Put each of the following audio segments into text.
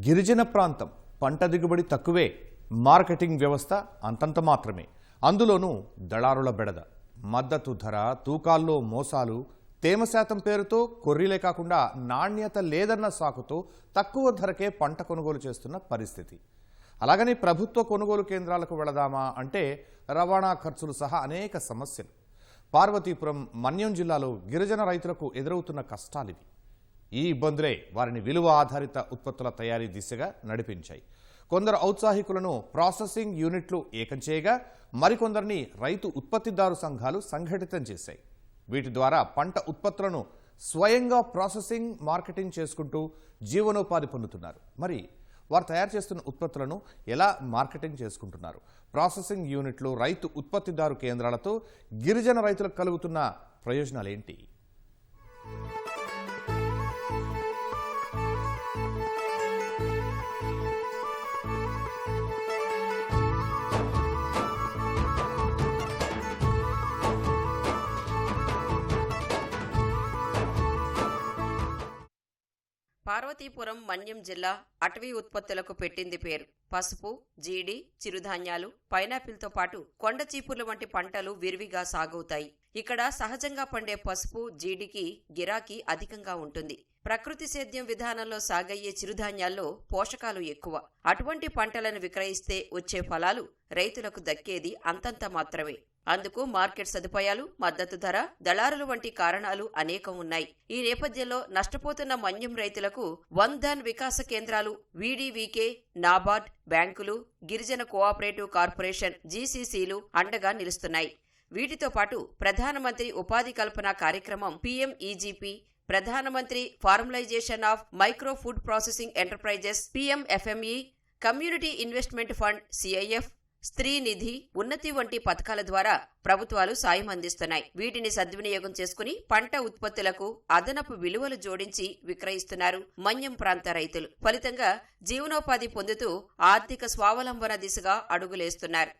గిరిజన ప్రాంతం పంట దిగుబడి తక్కువే, మార్కెటింగ్ వ్యవస్థ అంతంత మాత్రమే. అందులోనూ దళారుల బెడద, మద్దతు ధర, తూకాల్లో మోసాలు, తేమ శాతం పేరుతో కొర్రీలే కాకుండా నాణ్యత లేదన్న సాకుతో తక్కువ ధరకే పంట కొనుగోలు చేస్తున్న పరిస్థితి. అలాగని ప్రభుత్వ కొనుగోలు కేంద్రాలకు వెళదామా అంటే రవాణా ఖర్చులు సహా అనేక సమస్యలు. పార్వతీపురం, మన్యం జిల్లాలో గిరిజన రైతులకు ఎదురవుతున్న కష్టాలివి. ఈ ఇబ్బందులే వారిని విలువ ఆధారిత ఉత్పత్తుల తయారీ దిశగా నడిపించాయి. కొందరు ఔత్సాహికులను ప్రాసెసింగ్ యూనిట్లు ఏకం చేయగా, మరికొందరిని రైతు ఉత్పత్తిదారు సంఘాలు సంఘటితం చేశాయి. వీటి ద్వారా పంట ఉత్పత్తులను స్వయంగా ప్రాసెసింగ్, మార్కెటింగ్ చేసుకుంటూ జీవనోపాధి పొందుతున్నారు. మరి వారు తయారు చేస్తున్న ఉత్పత్తులను ఎలా మార్కెటింగ్ చేసుకుంటున్నారు? ప్రాసెసింగ్ యూనిట్లు, రైతు ఉత్పత్తిదారు కేంద్రాలతో గిరిజన రైతులకు కలుగుతున్న ప్రయోజనాలేంటి? పార్వతీపురం, మన్యం జిల్లా అటవీ ఉత్పత్తులకు పెట్టింది పేరు. పసుపు, జీడి, చిరుధాన్యాలు, పైనాపిల్తో పాటు కొండ చీపుర్లు వంటి పంటలు విరివిగా సాగవుతాయి. ఇక్కడ సహజంగా పండే పసుపు, జీడికి గిరాకీ అధికంగా ఉంటుంది. ప్రకృతి సేద్యం విధానంలో సాగయ్యే చిరుధాన్యాల్లో పోషకాలు ఎక్కువ. అటువంటి పంటలను విక్రయిస్తే వచ్చే ఫలాలు రైతులకు దక్కేది అంతంత మాత్రమే. అందుకు మార్కెట్ సదుపాయాలు, మద్దతు ధర, దళారులు వంటి కారణాలు అనేకం ఉన్నాయి. ఈ నేపథ్యంలో నష్టపోతున్న మన్యం రైతులకు వన్ ధన్ వికాస కేంద్రాలు, వీడీవీకే, నాబార్డ్, బ్యాంకులు, గిరిజన కోఆపరేటివ్ కార్పొరేషన్ జీసీసీలు అండగా నిలుస్తున్నాయి. వీటితో పాటు ప్రధానమంత్రి ఉపాధి కల్పన కార్యక్రమం పీఎంఈజీపీ, ప్రధానమంత్రి formalisation of micro food processing enterprises PMFME, community investment fund CIF, స్త్రీ నిధి, ఉన్నతి వంటి పథకాల ద్వారా ప్రభుత్వాలు సాయం అందిస్తున్నాయి. వీటిని సద్వినియోగం చేసుకుని పంట ఉత్పత్తులకు అదనపు విలువలు జోడించి విక్రయిస్తున్నారు మన్యం ప్రాంత రైతులు. ఫలితంగా జీవనోపాధి పొందుతూ ఆర్థిక స్వావలంబన దిశగా అడుగులేస్తున్నారు.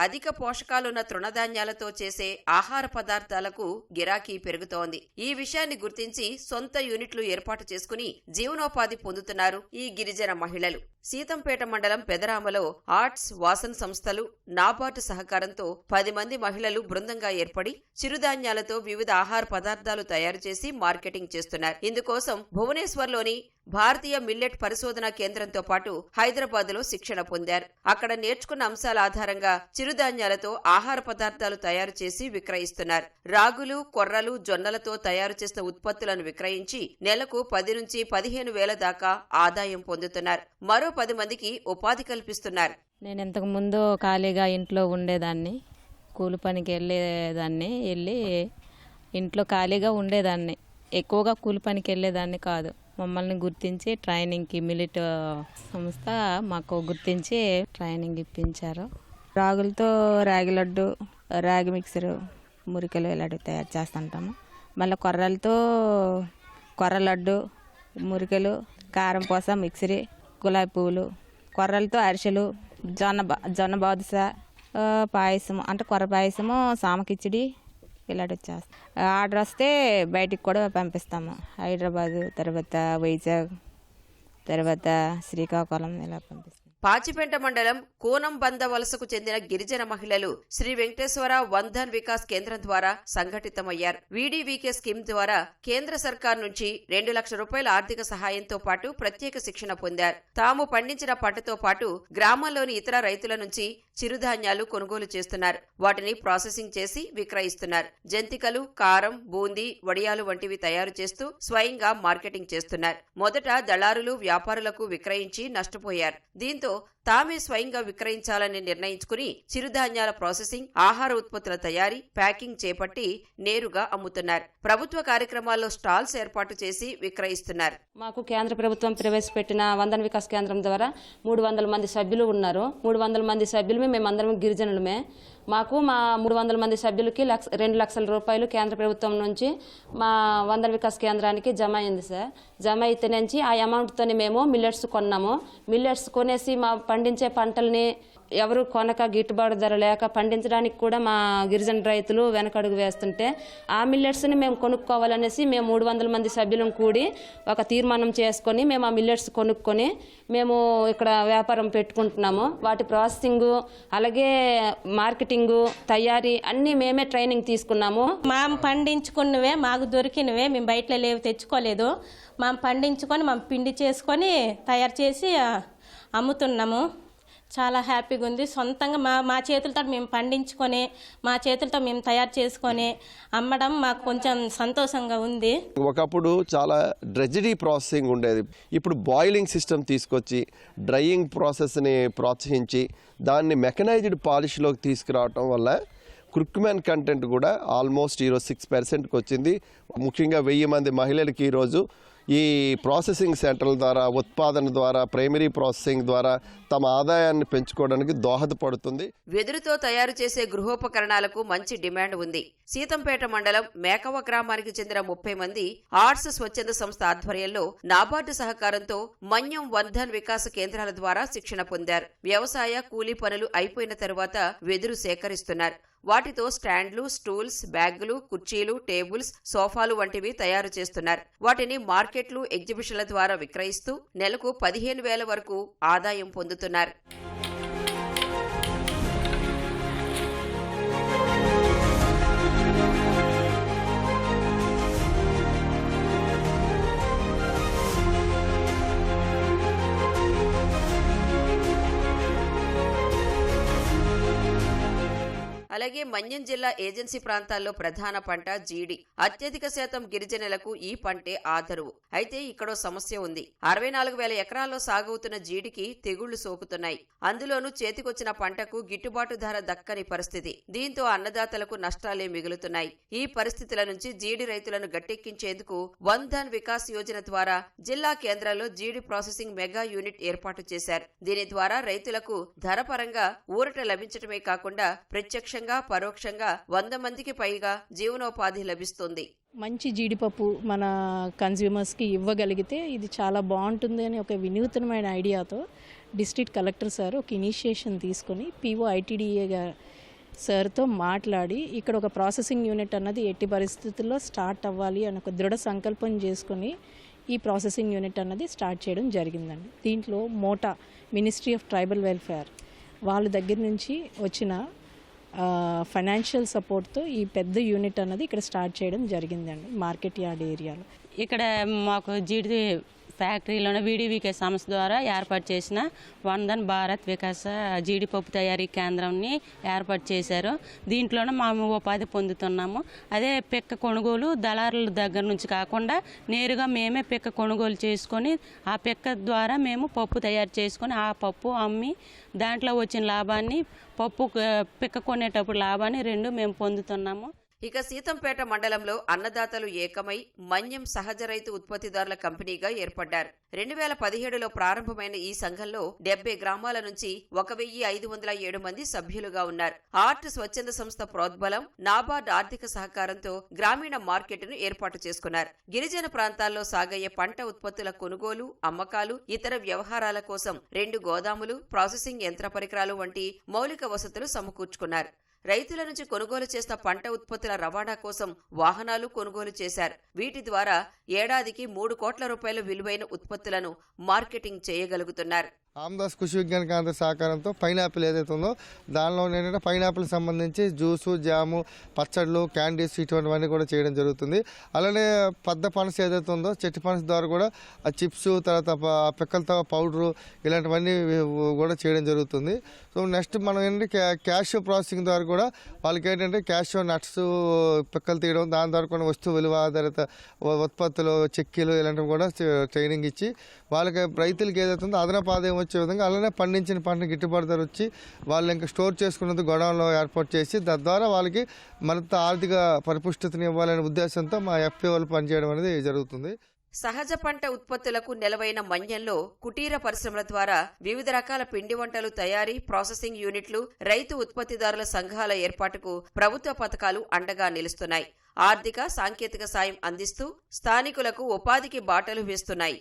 అధిక పోషకాలున్న తృణధాన్యాలతో చేసే ఆహార పదార్థాలకు గిరాకీ పెరుగుతోంది. ఈ విషయాన్ని గుర్తించి సొంత యూనిట్లు ఏర్పాటు చేసుకుని జీవనోపాధి పొందుతున్నారు ఈ గిరిజన మహిళలు. సీతంపేట మండలం పెదరామలో ఆర్ట్స్, వాసన్ సంస్థలు, నాబార్డు సహకారంతో 10 మంది మహిళలు బృందంగా ఏర్పడి చిరుధాన్యాలతో వివిధ ఆహార పదార్థాలు తయారు చేసి మార్కెటింగ్ చేస్తున్నారు. ఇందుకోసం భువనేశ్వర్లోని భారతీయ మిల్లెట్ పరిశోధనా కేంద్రంతో పాటు హైదరాబాద్ లో శిక్షణ పొందారు. అక్కడ నేర్చుకున్న అంశాల ఆధారంగా చిరుధాన్యాలతో ఆహార పదార్థాలు తయారు చేసి విక్రయిస్తున్నారు. రాగులు, కొర్రలు, జొన్నలతో తయారు చేసిన ఉత్పత్తులను విక్రయించి నెలకు 10 నుంచి 15 వేల దాకా ఆదాయం పొందుతున్నారు. మరో 10 మందికి ఉపాధి కల్పిస్తున్నారు. నేను ఇంతకు ముందు ఖాళీగా ఇంట్లో ఉండేదాన్ని, కూలి పనికి వెళ్ళి ఇంట్లో ఖాళీగా ఉండేదాన్ని. ఎక్కువగా కూలి పనికి వెళ్ళేదాన్ని కాదు. మమ్మల్ని గుర్తించి ట్రైనింగ్కి మిలిట్ సంస్థ మాకు గుర్తించి ట్రైనింగ్ ఇప్పించారు. రాగులతో రాగి లడ్డు, రాగి మిక్సరు, మురికలు ఇలాంటివి తయారు చేస్తుంటాము. మళ్ళీ కొర్రలతో కొర్ర లడ్డు, మురికలు, కారం పూస, మిక్సరీ, గులాబీ పువ్వులు, కొర్రలతో అరిసెలు, జొన్న బాదుస, పాయసము అంటే కొర్ర పాయసము, సామకిచ్చిడి ఇలాంటివి చేస్తాం. ఆర్డర్ వస్తే బయటికి కూడా పంపిస్తాము. హైదరాబాదు, తర్వాత వైజాగ్, తర్వాత శ్రీకాకుళం ఇలా పంపిస్తాం. పాచిపెంట మండలం కోనం బంద వలసకు చెందిన గిరిజన మహిళలు శ్రీ వెంకటేశ్వర వన్ ధన్ వికాస్ కేంద్రం ద్వారా సంఘటితమయ్యారు. వీడీవీకే స్కీమ్ ద్వారా కేంద్ర సర్కార్ నుంచి 2 లక్షల రూపాయల ఆర్థిక సహాయంతో పాటు ప్రత్యేక శిక్షణ పొందారు. తాము పండించిన పంటతో పాటు గ్రామంలోని ఇతర రైతుల నుంచి చిరుధాన్యాలు కొనుగోలు చేస్తున్నారు. వాటిని ప్రాసెసింగ్ చేసి విక్రయిస్తున్నారు. జంతికలు, కారం, బూందీ, వడియాలు వంటివి తయారు చేస్తూ స్వయంగా మార్కెటింగ్ చేస్తున్నారు. మొదట దళారులు, వ్యాపారులకు విక్రయించి నష్టపోయారు. దీంతో తామే స్వయంగా విక్రయించాలని నిర్ణయించుకుని చిరుధాన్యాల ప్రాసెసింగ్, ఆహార ఉత్పత్తుల తయారీ, ప్యాకింగ్ చేపట్టి నేరుగా అమ్ముతున్నారు. ప్రభుత్వ కార్యక్రమాల్లో స్టాల్స్ ఏర్పాటు చేసి విక్రయిస్తున్నారు. మాకు కేంద్ర ప్రభుత్వం ప్రవేశపెట్టిన వన్ ధన్ వికాస్ కేంద్రం ద్వారా 300 మంది సభ్యులు ఉన్నారు. 300 మంది సభ్యులు మేమందరం గిరిజనులమే. మాకు మా 300 మంది సభ్యులకి 2 లక్షల రూపాయలు కేంద్ర ప్రభుత్వం నుంచి మా వన్ ధన్ వికాస్ కేంద్రానికి జమ అయింది సార్. జమ అయితే నుంచి ఆ అమౌంట్తోని మేము మిల్లెట్స్ కొన్నాము. మిల్లెట్స్ కొనేసి మా పండించే పంటల్ని ఎవరు కొనక గిట్టుబాటు ధర లేక పండించడానికి కూడా మా గిరిజన రైతులు వెనకడుగు వేస్తుంటే ఆ మిల్లెట్స్ని మేము కొనుక్కోవాలనేసి మేము 300 మంది సభ్యులను కూడి ఒక తీర్మానం చేసుకొని మేము ఆ మిల్లెట్స్ కొనుక్కొని మేము ఇక్కడ వ్యాపారం పెట్టుకుంటున్నాము. వాటి ప్రాసెసింగు అలాగే మార్కెటింగు తయారీ అన్నీ మేమే ట్రైనింగ్ తీసుకున్నాము. మేము పండించుకున్నవే మాకు దొరికినవే, మేము బయట లేవు తెచ్చుకోలేదు. మేము పండించుకొని మేము పిండి చేసుకొని తయారు చేసి అమ్ముతున్నాము. చాలా హ్యాపీగా ఉంది. సొంతంగా మా చేతులతో మేము పండించుకొని మా చేతులతో మేము తయారు చేసుకొని అమ్మడం మాకు కొంచెం సంతోషంగా ఉంది. ఒకప్పుడు చాలా డ్రెజరీ ప్రాసెసింగ్ ఉండేది. ఇప్పుడు బాయిలింగ్ సిస్టమ్ తీసుకొచ్చి డ్రైయింగ్ ప్రాసెస్ని ప్రోత్సహించి దాన్ని మెకనైజ్డ్ పాలిష్లోకి తీసుకురావటం వల్ల క్రుక్మెన్ కంటెంట్ కూడా ఆల్మోస్ట్ ఈరోజు 6%కి వచ్చింది. ముఖ్యంగా 1000 మంది మహిళలకి ఈరోజు ఈ ప్రాసెసింగ్ సెంటర్ల ద్వారా ఉత్పాదన ద్వారా ప్రైమరీ ప్రాసెసింగ్ ద్వారా తమ ఆదాయాన్ని పెంచుకోవడానికి దోహదపడుతుంది. వెదురుతో తయారు చేసే గృహోపకరణాలకు మంచి డిమాండ్ ఉంది. సీతంపేట మండలం మేకవ గ్రామానికి చెందిన 30 మంది ఆర్ట్స్ స్వచ్ఛంద సంస్థ ఆధ్వర్యంలో నాబార్డు సహకారంతో మన్యం వర్ధన్ వికాస కేంద్రాల ద్వారా శిక్షణ పొందారు. వ్యవసాయ కూలీ పనులు అయిపోయిన తరువాత వెదురు సేకరిస్తున్నారు. వాటితో స్టాండ్లు, స్టూల్స్, బ్యాగులు, కుర్చీలు, టేబుల్స్, సోఫాలు వంటివి తయారు చేస్తున్నారు. వాటిని మార్కెట్లు, ఎగ్జిబిషన్ల ద్వారా విక్రయిస్తూ నెలకు 15,000 వరకు ఆదాయం పొందుతున్నారు. అలాగే మన్యం జిల్లా ఏజెన్సీ ప్రాంతాల్లో ప్రధాన పంట జీడి. అత్యధిక శాతం గిరిజనులకు ఈ పంటే ఆదరువు. అయితే ఇక్కడో సమస్య ఉంది. 64,000 ఎకరాల్లో సాగవుతున్న జీడికి తెగుళ్లు సోకుతున్నాయి. అందులోనూ చేతికొచ్చిన పంటకు గిట్టుబాటు ధర దక్కని పరిస్థితి. దీంతో అన్నదాతలకు నష్టాలే మిగులుతున్నాయి. ఈ పరిస్థితుల నుంచి జీడి రైతులను గట్టెక్కించేందుకు వర్ధన్ వికాస్ యోజన ద్వారా జిల్లా కేంద్రాల్లో జీడి ప్రాసెసింగ్ మెగా యూనిట్ ఏర్పాటు చేశారు. దీని ద్వారా రైతులకు ధర పరంగా ఊరట లభించడమే కాకుండా ప్రత్యక్షంగా పరోక్షంగా 100 మందికి పైగా జీవనోపాధి లభిస్తుంది. మంచి జీడిపప్పు మన కన్స్యూమర్స్కి ఇవ్వగలిగితే ఇది చాలా బాగుంటుంది అని ఒక వినూత్నమైన ఐడియాతో డిస్ట్రిక్ట్ కలెక్టర్ సార్ ఒక ఇనిషియేషన్ తీసుకొని PO ITDA సార్తో మాట్లాడి ఇక్కడ ఒక ప్రాసెసింగ్ యూనిట్ అన్నది ఎట్టి పరిస్థితుల్లో స్టార్ట్ అవ్వాలి అని ఒక దృఢ సంకల్పం చేసుకొని ఈ ప్రాసెసింగ్ యూనిట్ అన్నది స్టార్ట్ చేయడం జరిగిందండి. దీంట్లో మోటా మినిస్ట్రీ ఆఫ్ ట్రైబల్ వెల్ఫేర్ వాళ్ళ దగ్గర నుంచి వచ్చిన ఫైనాన్షియల్ సపోర్ట్తో ఈ పెద్ద యూనిట్ అన్నది ఇక్కడ స్టార్ట్ చేయడం జరిగిందండి మార్కెట్ యార్డ్ ఏరియాలో. ఇక్కడ మాకు జీడి ఫ్యాక్టరీలోనే VDVK సంస్థ ద్వారా ఏర్పాటు చేసిన వర్ధన్ భారత్ వికాస జీడిపప్పు తయారీ కేంద్రాన్ని ఏర్పాటు చేశారు. దీంట్లోనే మేము ఉపాధి పొందుతున్నాము. అదే పిక్క కొనుగోలు దళారుల దగ్గర నుంచి కాకుండా నేరుగా మేమే పిక్క కొనుగోలు చేసుకొని ఆ పిక్క ద్వారా మేము పప్పు తయారు చేసుకొని ఆ పప్పు అమ్మి దాంట్లో వచ్చిన లాభాన్ని పప్పు పిక్క కొనేటప్పుడు లాభాన్ని 2 మేము పొందుతున్నాము. ఇక సీతంపేట మండలంలో అన్నదాతలు ఏకమై మన్యం సహజ రైతు ఉత్పత్తిదారుల కంపెనీగా ఏర్పడ్డారు. 2017లో ప్రారంభమైన ఈ సంఘంలో 70 గ్రామాల నుంచి 1,507 మంది సభ్యులుగా ఉన్నారు. ఆర్ట్ స్వచ్ఛంద సంస్థ ప్రోద్బలం, నాబార్డ్ ఆర్థిక సహకారంతో గ్రామీణ మార్కెట్ను ఏర్పాటు చేసుకున్నారు. గిరిజన ప్రాంతాల్లో సాగయ్యే పంట ఉత్పత్తుల కొనుగోలు, అమ్మకాలు, ఇతర వ్యవహారాల కోసం 2 గోదాములు, ప్రాసెసింగ్ యంత్ర పరికరాలు వంటి మౌలిక వసతులు సమకూర్చుకున్నారు. రైతుల నుంచి కొనుగోలు చేసిన పంట ఉత్పత్తుల రవాణా కోసం వాహనాలు కొనుగోలు చేశారు. వీటి ద్వారా ఏడాదికి 3 కోట్ల రూపాయల విలువైన ఉత్పత్తులను మార్కెటింగ్ చేయగలుగుతున్నారు. ఆమ్దాస్ కృషి విజ్ఞాన కేంద్ర సహకారంతో పైనాపిల్ ఏదైతే ఉందో దానిలో ఏంటంటే పైనాపిల్ సంబంధించి జ్యూసు, జాము, పచ్చళ్ళు, క్యాండీస్ ఇటువంటివన్నీ కూడా చేయడం జరుగుతుంది. అలానే పెద్ద పనస ఏదైతే ఉందో చెట్టు పనస ద్వారా కూడా ఆ చిప్స్, తర్వాత పిక్కలతో పౌడరు ఇలాంటివన్నీ కూడా చేయడం జరుగుతుంది. సో నెక్స్ట్ మనం ఏంటంటే క్యాషియో ప్రాసెసింగ్ ద్వారా కూడా వాళ్ళకి ఏంటంటే క్యాషియో నట్స్ పిక్కలు తీయడం, దాని ద్వారా కూడా వస్తు విలువ ఆధారిత ఉత్పత్తులు, చెక్కీలు ఇలాంటివి కూడా ట్రైనింగ్ ఇచ్చి వాళ్ళకి రైతులకి ఏదైతే ఉందో అదనపు ఆదాయం వచ్చే విధంగా అలానే పండించిన పంటను గిట్టుబాటు ధర వచ్చి వాళ్ళు ఇంకా స్టోర్ చేసుకున్నది గోడౌన్లో ఏర్పాటు చేసి తద్వారా వాళ్ళకి మరింత ఆర్థిక పరిపుష్టిని ఇవ్వాలనే ఉద్దేశంతో మా FPO వాళ్ళు పనిచేయడం అనేది జరుగుతుంది. సహజ పంట ఉత్పత్తులకు నెలవైన మన్యంలో కుటీర పరిశ్రమల ద్వారా వివిధ రకాల పిండి వంటలు తయారీ, ప్రాసెసింగ్ యూనిట్లు, రైతు ఉత్పత్తిదారుల సంఘాల ఏర్పాటుకు ప్రభుత్వ పథకాలు అండగా నిలుస్తున్నాయి. ఆర్థిక, సాంకేతిక సాయం అందిస్తూ స్థానికులకు ఉపాధికి బాటలు వేస్తున్నాయి.